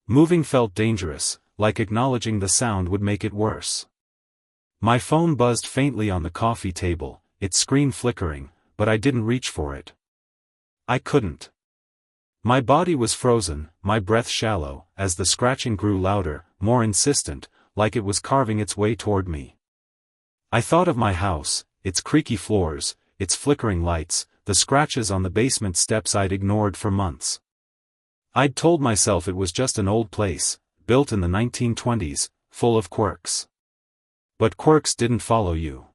Moving felt dangerous, like acknowledging the sound would make it worse. My phone buzzed faintly on the coffee table, its screen flickering, but I didn't reach for it. I couldn't. My body was frozen, my breath shallow, as the scratching grew louder, more insistent, like it was carving its way toward me. I thought of my house, its creaky floors, its flickering lights, the scratches on the basement steps I'd ignored for months. I'd told myself it was just an old place, built in the 1920s, full of quirks. But quirks didn't follow you.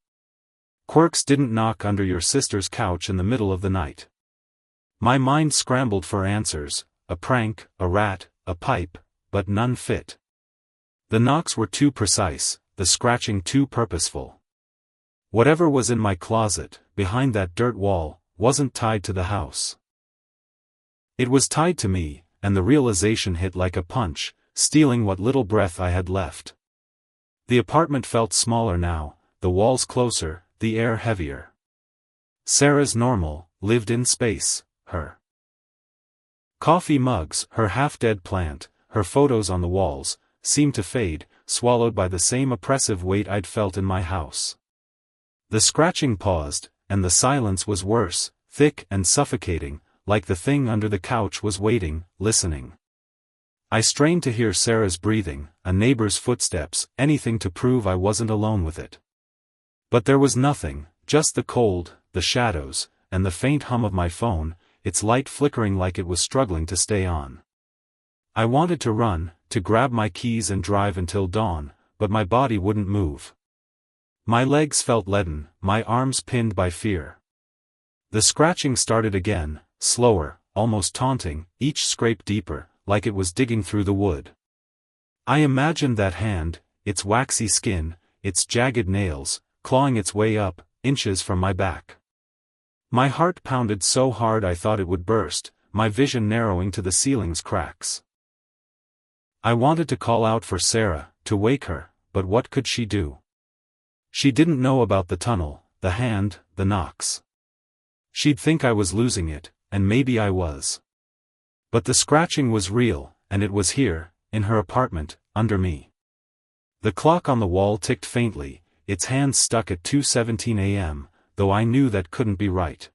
Quirks didn't knock under your sister's couch in the middle of the night. My mind scrambled for answers, a prank, a rat, a pipe, but none fit. The knocks were too precise, the scratching too purposeful. Whatever was in my closet, behind that dirt wall, wasn't tied to the house. It was tied to me, and the realization hit like a punch, stealing what little breath I had left. The apartment felt smaller now, the walls closer, the air heavier. Sarah's normal, lived in space, her coffee mugs, her half-dead plant, her photos on the walls, seemed to fade, swallowed by the same oppressive weight I'd felt in my house. The scratching paused, and the silence was worse, thick and suffocating, like the thing under the couch was waiting, listening. I strained to hear Sarah's breathing, a neighbor's footsteps, anything to prove I wasn't alone with it. But there was nothing, just the cold, the shadows, and the faint hum of my phone, its light flickering like it was struggling to stay on. I wanted to run, to grab my keys and drive until dawn, but my body wouldn't move. My legs felt leaden, my arms pinned by fear. The scratching started again, slower, almost taunting, each scrape deeper, like it was digging through the wood. I imagined that hand, its waxy skin, its jagged nails, clawing its way up, inches from my back. My heart pounded so hard I thought it would burst, my vision narrowing to the ceiling's cracks. I wanted to call out for Sarah, to wake her, but what could she do? She didn't know about the tunnel, the hand, the knocks. She'd think I was losing it, and maybe I was. But the scratching was real, and it was here, in her apartment, under me. The clock on the wall ticked faintly, its hands stuck at 2:17 a.m., though I knew that couldn't be right.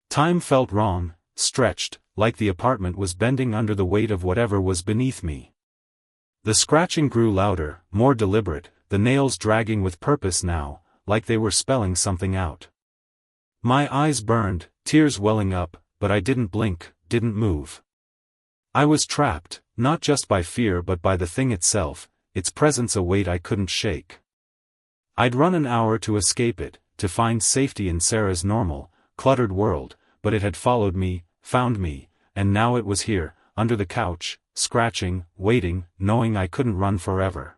Time felt wrong, stretched, like the apartment was bending under the weight of whatever was beneath me. The scratching grew louder, more deliberate, the nails dragging with purpose now, like they were spelling something out. My eyes burned, tears welling up, but I didn't blink, didn't move. I was trapped, not just by fear but by the thing itself, its presence a weight I couldn't shake. I'd run an hour to escape it, to find safety in Sarah's normal, cluttered world, but it had followed me, found me, and now it was here, under the couch, scratching, waiting, knowing I couldn't run forever.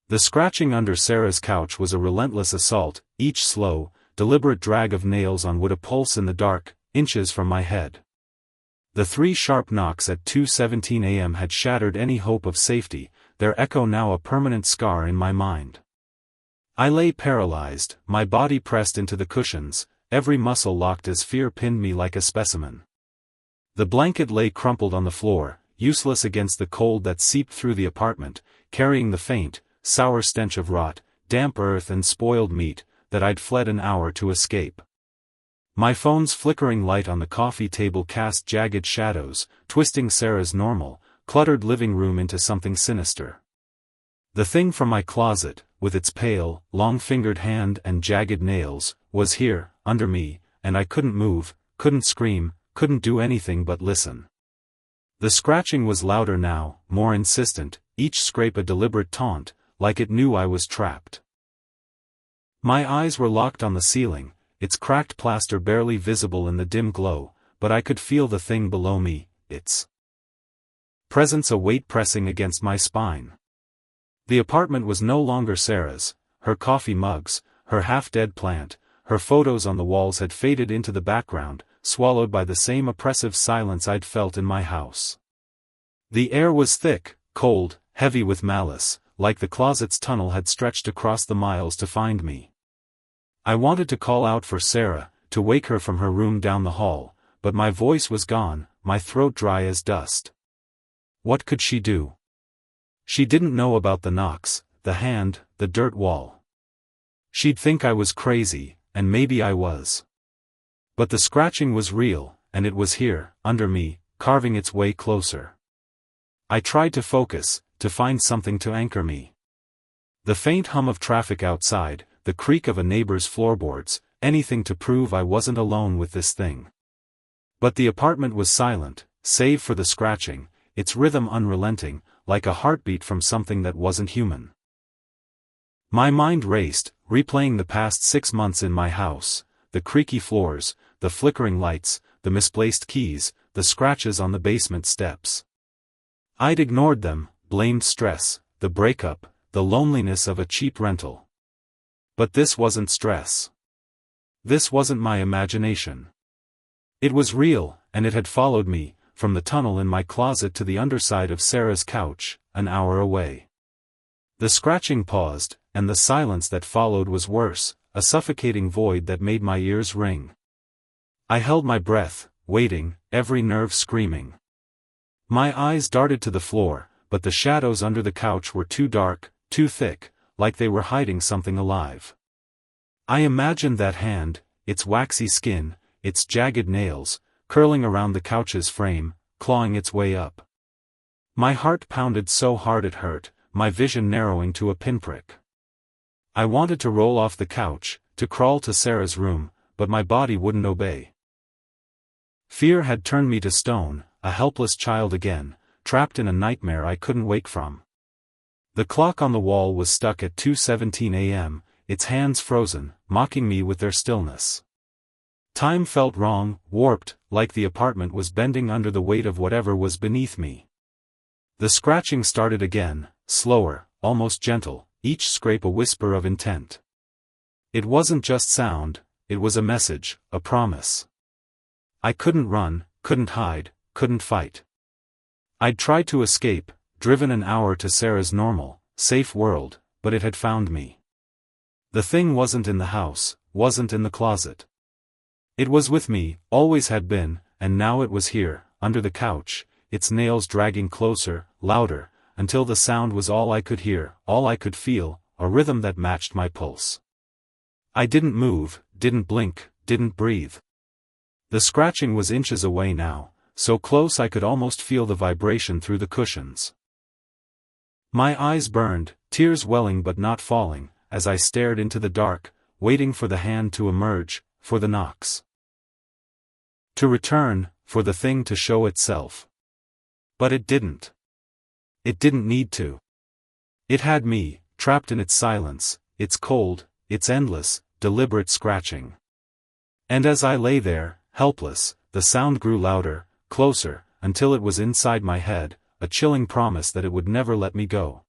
The scratching under Sarah's couch was a relentless assault, each slow, deliberate drag of nails on wood a pulse in the dark, inches from my head. The 3 sharp knocks at 2:17 a.m. had shattered any hope of safety, their echo now a permanent scar in my mind. I lay paralyzed, my body pressed into the cushions, every muscle locked as fear pinned me like a specimen. The blanket lay crumpled on the floor, useless against the cold that seeped through the apartment, carrying the faint, sour stench of rot, damp earth and spoiled meat, that I'd fled an hour to escape. My phone's flickering light on the coffee table cast jagged shadows, twisting Sarah's normal, cluttered living room into something sinister. The thing from my closet, with its pale, long-fingered hand and jagged nails, was here, under me, and I couldn't move, couldn't scream, couldn't do anything but listen. The scratching was louder now, more insistent, each scrape a deliberate taunt, like it knew I was trapped. My eyes were locked on the ceiling, its cracked plaster barely visible in the dim glow, but I could feel the thing below me, its presence a weight pressing against my spine. The apartment was no longer Sarah's, her coffee mugs, her half-dead plant, her photos on the walls had faded into the background, swallowed by the same oppressive silence I'd felt in my house. The air was thick, cold, heavy with malice, like the closet's tunnel had stretched across the miles to find me. I wanted to call out for Sarah, to wake her from her room down the hall, but my voice was gone, my throat dry as dust. What could she do? She didn't know about the knocks, the hand, the dirt wall. She'd think I was crazy, and maybe I was. But the scratching was real, and it was here, under me, carving its way closer. I tried to focus, to find something to anchor me. The faint hum of traffic outside, the creak of a neighbor's floorboards, anything to prove I wasn't alone with this thing. But the apartment was silent, save for the scratching, its rhythm unrelenting, like a heartbeat from something that wasn't human. My mind raced, replaying the past 6 months in my house, the creaky floors, the flickering lights, the misplaced keys, the scratches on the basement steps. I'd ignored them, blamed stress, the breakup, the loneliness of a cheap rental. But this wasn't stress. This wasn't my imagination. It was real, and it had followed me, from the tunnel in my closet to the underside of Sarah's couch, an hour away. The scratching paused, and the silence that followed was worse, a suffocating void that made my ears ring. I held my breath, waiting, every nerve screaming. My eyes darted to the floor, but the shadows under the couch were too dark, too thick, like they were hiding something alive. I imagined that hand, its waxy skin, its jagged nails, curling around the couch's frame, clawing its way up. My heart pounded so hard it hurt, my vision narrowing to a pinprick. I wanted to roll off the couch, to crawl to Sarah's room, but my body wouldn't obey. Fear had turned me to stone, a helpless child again, trapped in a nightmare I couldn't wake from. The clock on the wall was stuck at 2:17 a.m., its hands frozen, mocking me with their stillness. Time felt wrong, warped, like the apartment was bending under the weight of whatever was beneath me. The scratching started again, slower, almost gentle, each scrape a whisper of intent. It wasn't just sound, it was a message, a promise. I couldn't run, couldn't hide, couldn't fight. I'd tried to escape, driven an hour to Sarah's normal, safe world, but it had found me. The thing wasn't in the house, wasn't in the closet. It was with me, always had been, and now it was here, under the couch, its nails dragging closer, louder, until the sound was all I could hear, all I could feel, a rhythm that matched my pulse. I didn't move, didn't blink, didn't breathe. The scratching was inches away now, so close I could almost feel the vibration through the cushions. My eyes burned, tears welling but not falling, as I stared into the dark, waiting for the hand to emerge, for the knocks to return, for the thing to show itself. But it didn't. It didn't need to. It had me, trapped in its silence, its cold, its endless, deliberate scratching. And as I lay there, helpless, the sound grew louder, closer, until it was inside my head, a chilling promise that it would never let me go.